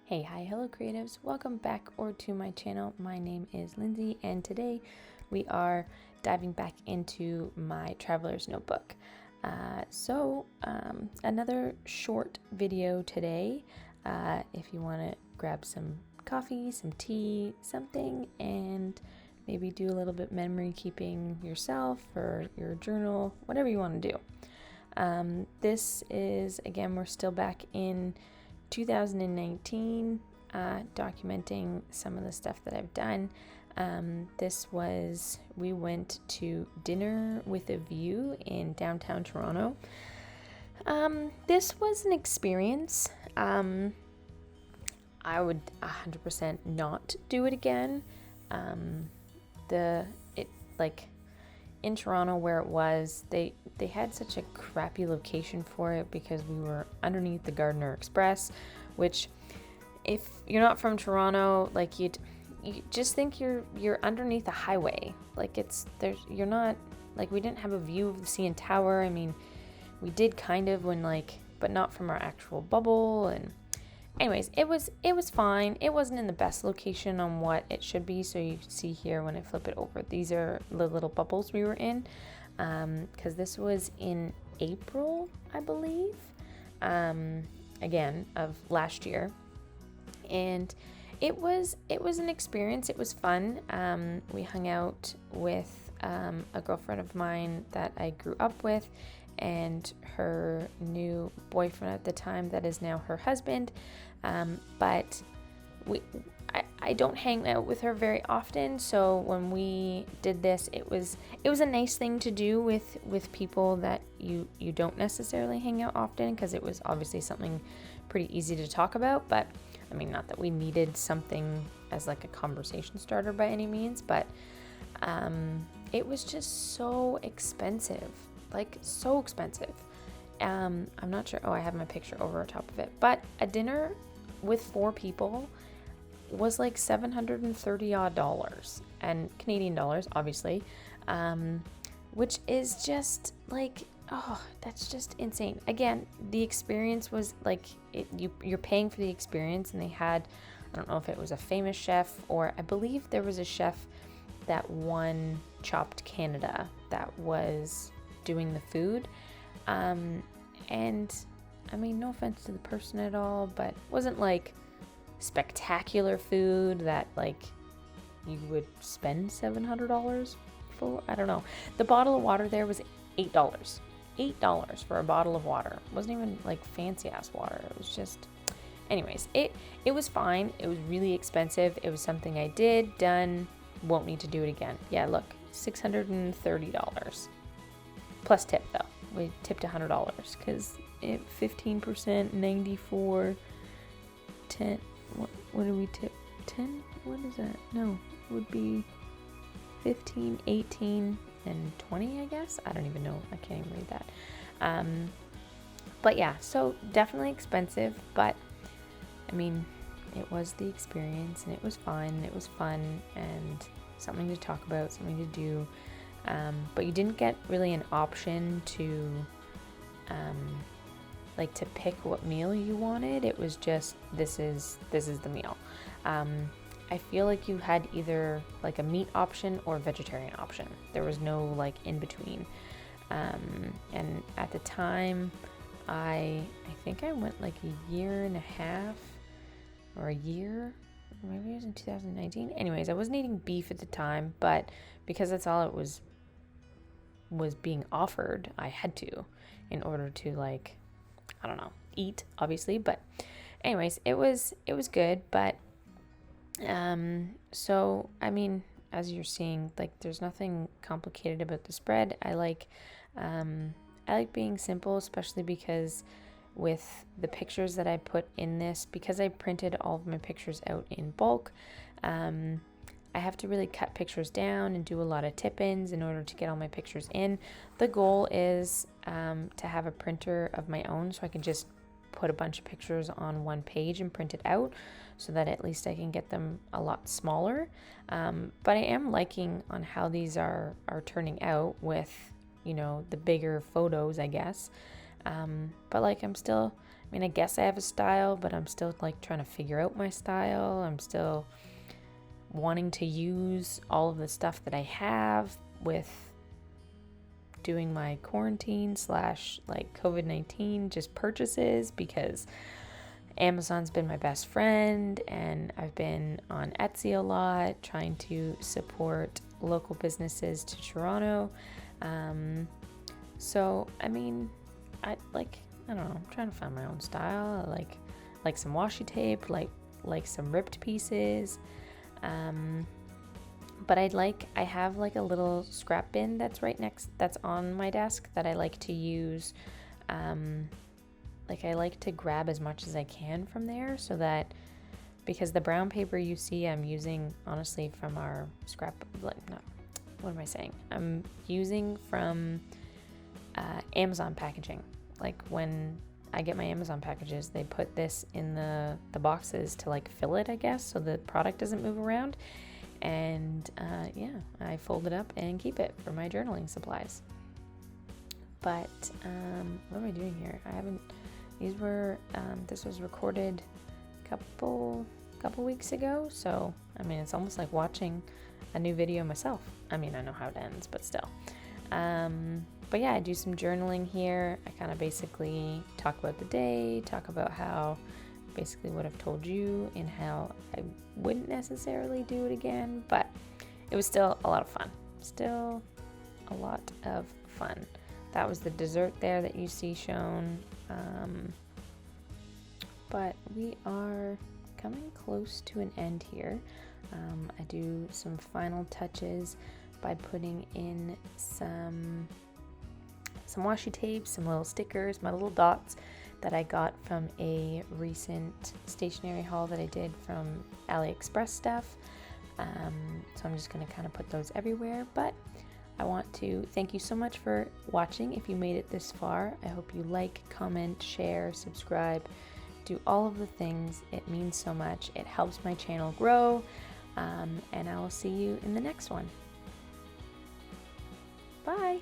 Hey, hi, hello creatives. Welcome back or to my channel. My name is Lindsay and today we are diving back into my traveler's notebook. Another short video today. If you want to grab some coffee, some tea, something, and maybe do a little bit memory keeping yourself or your journal, whatever you want to do. This is, again, we're still back in 2019, documenting some of the stuff that I've done. We went to Dinner with a View in downtown Toronto. This was an experience. I would 100% not do it again. In Toronto where it was, they had such a crappy location for it because we were underneath the Gardiner Express, which if you're not from Toronto, like you just think you're underneath a highway. Like you're not, like, we didn't have a view of the CN Tower. I mean, we did kind of but not from our actual bubble. And anyways, it was fine. It wasn't in the best location on what it should be. So you can see here when I flip it over, these are the little bubbles we were in, because this was in April, I believe, again, of last year. And it was an experience. It was fun. We hung out with a girlfriend of mine that I grew up with and her new boyfriend at the time that is now her husband. But I don't hang out with her very often, so when we did this, it was a nice thing to do with people that you don't necessarily hang out often, because it was obviously something pretty easy to talk about. But I mean, not that we needed something as like a conversation starter by any means, but it was just so expensive, like so expensive. I'm not sure. Oh, I have my picture over top of it. But a dinner with 4 people was like $730 odd, and Canadian dollars, obviously, which is just like, oh, that's just insane. Again, the experience was like, you're paying for the experience, and they had, I don't know if it was a famous chef, or I believe there was a chef that won Chopped Canada that was doing the food. And I mean, no offense to the person at all, but it wasn't like spectacular food that like you would spend $700 for. I don't know. The bottle of water there was $8. $8 for a bottle of water. It wasn't even like fancy ass water. It was just, anyways, it was fine. It was really expensive. It was something I done, won't need to do it again. Yeah, look, $630 plus tip though. We tipped $100 because 15%, 94, 10. What do we tip? 10? What is that? No, it would be 15, 18, and 20, I guess. I don't even know. I can't even read that. But yeah, so definitely expensive, but I mean, it was the experience, and it was fun, and it was fun, and something to talk about, something to do. But you didn't get really an option to to pick what meal you wanted. It was just, this is the meal. I feel like you had either like a meat option or a vegetarian option. There was no like in between. And at the time, I think I went like a year and a half or a year, maybe it was in 2019. Anyways, I wasn't eating beef at the time, but because that's all it was being offered, I had to, in order to, like, I don't know, eat, obviously. But anyways, it was good. But so I mean, as you're seeing, like, there's nothing complicated about the spread. I like being simple, especially because with the pictures that I put in this, because I printed all of my pictures out in bulk, I have to really cut pictures down and do a lot of tip-ins in order to get all my pictures in. The goal is to have a printer of my own, so I can just put a bunch of pictures on one page and print it out, so that at least I can get them a lot smaller. But I am liking on how these are turning out with, you know, the bigger photos, I guess. But like, I'm still mean, I guess I have a style, but I'm still like trying to figure out my style. I'm still wanting to use all of the stuff that I have with doing my quarantine / like COVID-19 just purchases, because Amazon's been my best friend, and I've been on Etsy a lot trying to support local businesses to Toronto. So I mean, I don't know, I'm trying to find my own style. I like some washi tape, like some ripped pieces. But I have like a little scrap bin that's that's on my desk that I like to use. I like to grab as much as I can from there, so that, because the brown paper you see I'm using honestly from our what am I saying? I'm using from Amazon packaging. Like when I get my Amazon packages, they put this in the boxes to like fill it, I guess, so the product doesn't move around. And I fold it up and keep it for my journaling supplies. But what am I doing here? This was recorded a couple weeks ago, so I mean, it's almost like watching a new video myself. I mean, I know how it ends, but still. But yeah, I do some journaling here. I kind of basically talk about the day, talk about basically what I've told you, and how I wouldn't necessarily do it again, but it was still a lot of fun. Still a lot of fun. That was the dessert there that you see shown. But we are coming close to an end here. I do some final touches by putting in some washi tape, some little stickers, my little dots that I got from a recent stationery haul that I did from AliExpress stuff. So I'm just going to kind of put those everywhere. But I want to thank you so much for watching. If you made it this far, I hope you like, comment, share, subscribe, do all of the things. It means so much. It helps my channel grow. And I will see you in the next one. Bye.